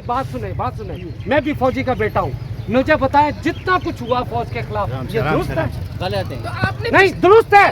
बात सुने, मैं भी फौजी का बेटा हूँ, मुझे बताया जितना कुछ हुआ फौज के खिलाफ ये दुरुस्त है? गलत है। तो नहीं दुरुस्त है,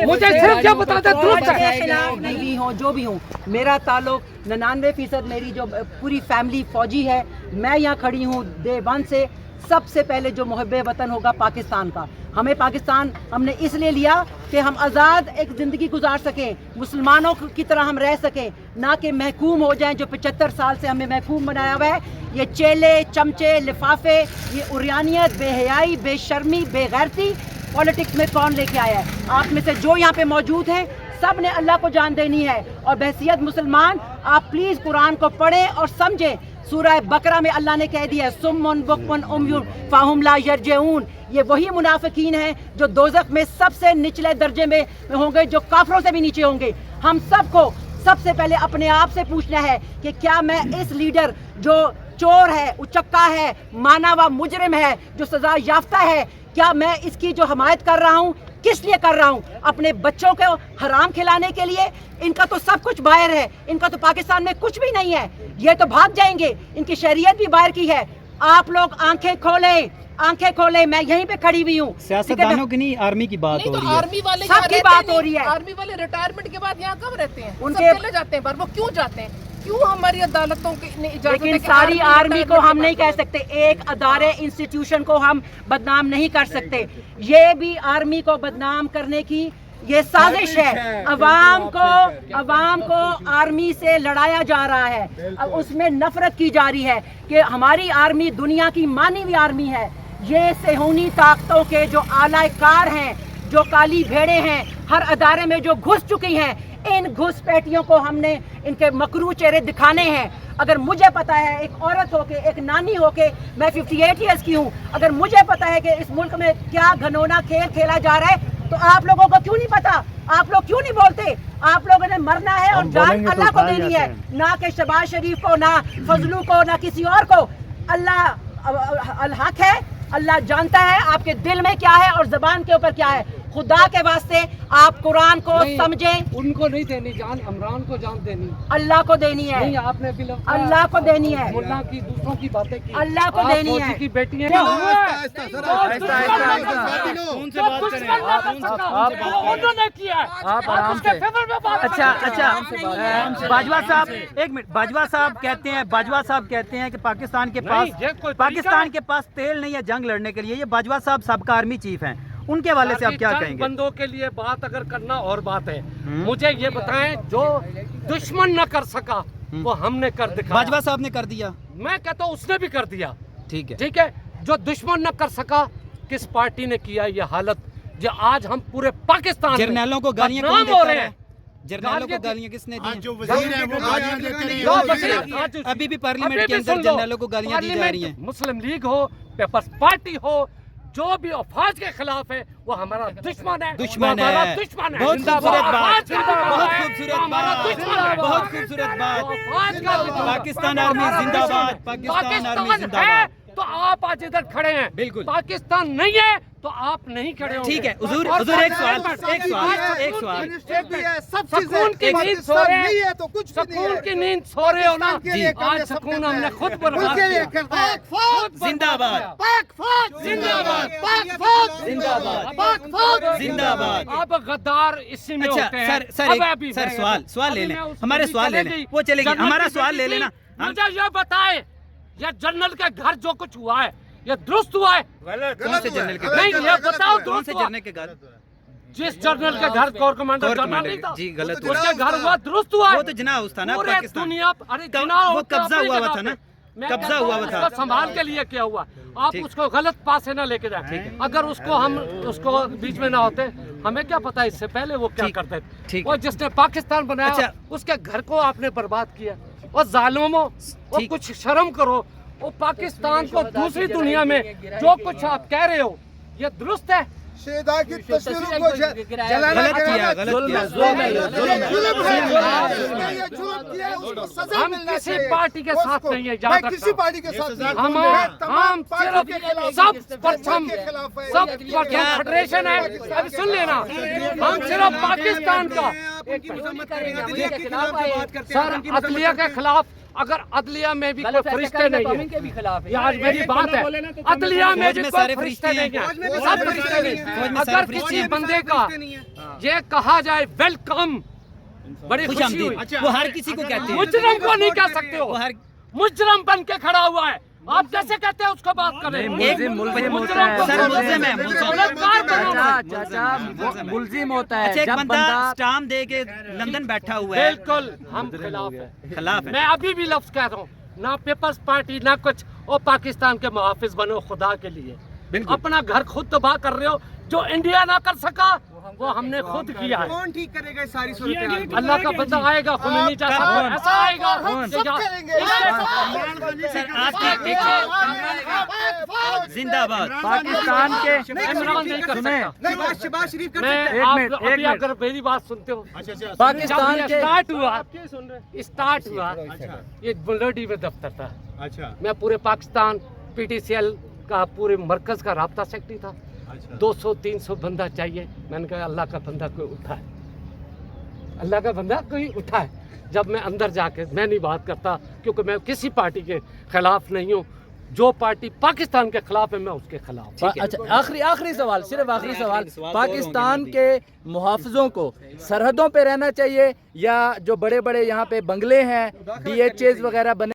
मुझे सिर्फ क्या बताते दुरुस्त है। खिलाफ नहीं हो जो भी हूँ, मेरा ताल्लुक 99% मेरी जो पूरी फैमिली फौजी है। मैं यहाँ खड़ी हूँ डे वन से। सबसे पहले जो मुहब्बे वतन होगा पाकिस्तान का, हमें पाकिस्तान हमने इसलिए लिया कि हम आज़ाद एक ज़िंदगी गुजार सकें, मुसलमानों की तरह हम रह सकें, ना कि महकूम हो जाएं जो 75 साल से हमें महकूम बनाया हुआ है। ये चेले चमचे लिफाफे, ये उरियानियत, बेहयाई, बेशर्मी, बेगैरती पॉलिटिक्स में कौन लेके आया है? आप में से जो यहाँ पे मौजूद हैं सब ने अल्लाह को जान देनी है, और बहसियत मुसलमान आप प्लीज़ कुरान को पढ़ें और समझें। सूरह बकरा में अल्लाह ने कह दिया है सुम्मुन बुक्मुन उम्युन फ़हुम ला यरजिऊन। ये वही मुनाफिकीन हैं जो दोज़ख में सबसे निचले दर्जे में होंगे, जो काफरों से भी नीचे होंगे। हम सबको सबसे पहले अपने आप से पूछना है कि क्या मैं इस लीडर जो चोर है, उचक्का है, माना व मुजरिम है, जो सजा याफ्ता है, क्या मैं इसकी जो हमायत कर रहा हूँ किस लिए कर रहा हूँ? अपने बच्चों को हराम खिलाने के लिए? इनका तो सब कुछ बाहर है, इनका तो पाकिस्तान में कुछ भी नहीं है, ये तो भाग जाएंगे, इनकी शरीयत भी बाहर की है। आप लोग आंखें खोलें, मैं यहीं पे खड़ी हुई हूँ। सियासतदानों की नहीं, आर्मी की बात हो रही है। आर्मी वाले सबकी बात हो रही है। आर्मी वाले रिटायरमेंट के बाद यहाँ कब रहते हैं? उनके चले जाते हैं, पर वो क्यों जाते हैं? क्यों हमारी अदालतों की इजाजत है लेकिन कि सारी आर्मी को हम नहीं कह रिटायरमेंट सकते, एक अदारे इंस्टीट्यूशन को हम बदनाम नहीं कर सकते। ये भी आर्मी को बदनाम करने की ये साजिश है। अवाम को आर्मी से लड़ाया जा रहा है, अब उसमें नफरत की जा रही है कि हमारी आर्मी दुनिया की मानी हुई आर्मी है। ये सेहूनी ताकतों के जो आलाकार हैं, जो काली भेड़े हैं, हर अदारे में जो घुस चुकी हैं, इन घुसपैठियों को हमने इनके मकरू चेहरे दिखाने हैं। अगर मुझे पता है, एक औरत होके, एक नानी होके, मैं 58 ईयर्स की हूँ, अगर मुझे पता है कि इस मुल्क में क्या घनौना खेल खेला जा रहा है, तो आप लोगों को क्यों नहीं पता? आप लोग क्यों नहीं बोलते? आप लोगों ने मरना है और जान अल्लाह को देनी है, ना कि शहबाज शरीफ को, ना फजलू को, ना किसी और को। अल्लाह हक है, अल्लाह जानता है आपके दिल में क्या है और ज़बान के ऊपर क्या है। खुदा के वास्ते आप कुरान को समझें। उनको नहीं देनी जान, इमरान को जान देनी, अल्लाह को देनी है। नहीं आपने भी अल्लाह को देनी है। मुल्ला की दूसरों की बातें की, अल्लाह को आप देनी फौजी है। की बेटी हैं। उन्होंने किया, आप आराम से। अच्छा बाजवा साहब, एक मिनट। बाजवा साहब कहते हैं कि पाकिस्तान के पास तेल नहीं है जंग लड़ने के लिए। ये बाजवा साहब सबका आर्मी चीफ हैं, उनके हवाले से आप क्या कहेंगे? बंदों के लिए बात अगर करना और बात है, मुझे ये बताएं जो दुश्मन न कर सका वो हमने कर दिखाया। बाजवा साहब ने कर दिया, मैं कहता हूँ उसने भी कर दिया। ठीक है, जो दुश्मन न कर सका, किस पार्टी ने किया ये हालत? जो आज हम पूरे पाकिस्तान जर्नैलों को गालियां कौन हो देता रहे है? हैं? जर्नैलों को गालियां किसने दी? जो वजीर है वो गालियां देते हैं। अभी भी पार्लियामेंट के अंदर जर्नैलों को गालियां दी जा रही हैं। मुस्लिम लीग हो, पीपल्स पार्टी हो, जो भी अफवाज के खिलाफ है वो हमारा दुश्मन है। बहुत खूबसूरत बात, बहुत खूबसूरत बात। पाकिस्तान आर्मी जिंदाबाद, पाकिस्तान आर्मी जिंदाबाद। तो आप आज इधर खड़े हैं, बिल्कुल। पाकिस्तान नहीं है तो आप नहीं खड़े होंगे। ठीक है हुजूर, एक सवाल। सुकून की नींद सो रहे हैं, तो कुछ सुकून की नींद सो रहे हो ना? आज सुकून हमने खुद बर्बाद किया। जिंदाबाद, जिंदाबाद। आप गद्दार इसी में होते हैं। सर सवाल ले लें, हमारे सवाल ले लें, वो चलेगी। हमारा सवाल ले लेना। मुझे ये बताए, ये जनरल के घर जो कुछ हुआ है ये दुरुस्त हुआ है? कौन से जनरल के घर? नहीं ये बताओ, कौन से जनरल के घर? जिस जनरल के घर कोर कमांडर जनरल नहीं था जी, गलत हुआ। उसके घर हुआ दुरुस्त हुआ है। वो तो जनाह था ना पाकिस्तान। दुनिया अरे जनाह वो कब्जा हुआ था ना, कब्जा हुआ था, संभाल के लिए क्या हुआ? आप उसको गलत पास से ना लेके जाए। अगर उसको बीच में ना होते, हमें क्या पता इससे पहले वो क्या करते थे। वो जिसने पाकिस्तान बनाया उसके घर को आपने बर्बाद किया। और जालिमों, वो कुछ शर्म करो। वो पाकिस्तान को दूसरी दुनिया में जो कुछ आप कह रहे हो ये दुरुस्त है? शेदा की तस्वीरों को जलाना गलत किया। हम किसी पार्टी के साथ नहीं है, याद रखना। किसी पार्टी के साथ नहीं। हम सिर्फ परचम, सब फेडरेशन है। अभी सुन लेना, हम सिर्फ पाकिस्तान का सर असलिया के खिलाफ अगर अदलिया में भी कोई फरिश्ते नहीं है, इनके भी खिलाफ है। ये आज मेरी बात है, अदलिया में भी कोई फरिश्ते नहीं है, सब फरिश्ते नहीं। अगर किसी बंदे का ये कहा जाए वेलकम, बड़ी खुशी हुई। वो हर किसी को कहते हैं, मुजरम को नहीं कह सकते हो, वो हर मुजरम बन के खड़ा हुआ है, आप कैसे कहते हैं उसको बात करें? मुल्जिम होता है, सर मुल्जिम है, मुल्जिम होता है। अच्छा, एक बंदा स्टाम्प दे के लंदन बैठा हुआ है, बिल्कुल हम खिलाफ है, खिलाफ है। मैं अभी भी लफ्ज कह रहा हूँ, ना पीपल्स पार्टी ना कुछ, और पाकिस्तान के मुहाफिज बनो खुदा के लिए। अपना घर खुद तबाह कर रहे हो, जो इंडिया ना कर सका वो हमने खुद किया है। कौन ठीक करेगा सारी सूरत? अल्लाह का बंदा आएगा, खुमैनी जैसा ऐसा आएगा। सर आपके जिंदाबाद पाकिस्तान के इमरान नहीं कर सकता। शहबाज शरीफ कर मैं आप अभी अगर मेरी बात सुनते हो, पाकिस्तान के स्टार्ट हुआ ये बुलडी में दफ्तर था। अच्छा, मैं पूरे पाकिस्तान PTCL का पूरे मरकज का राब्ता सेक्रेटरी था। 200-300 बंदा चाहिए, मैंने कहा अल्लाह का बंदा कोई उठा है, अल्लाह का बंदा कोई उठा है। जब मैं अंदर जाके, मैं नहीं बात करता क्योंकि मैं किसी पार्टी के खिलाफ नहीं हूँ, जो पार्टी पाकिस्तान के खिलाफ है मैं उसके खिलाफ। अच्छा, आखिरी सवाल, सिर्फ आखिरी सवाल, पाकिस्तान के मुहाफिजों को सरहदों पे रहना चाहिए या जो बड़े बड़े यहाँ पे बंगले हैं, DHAs वगैरह बने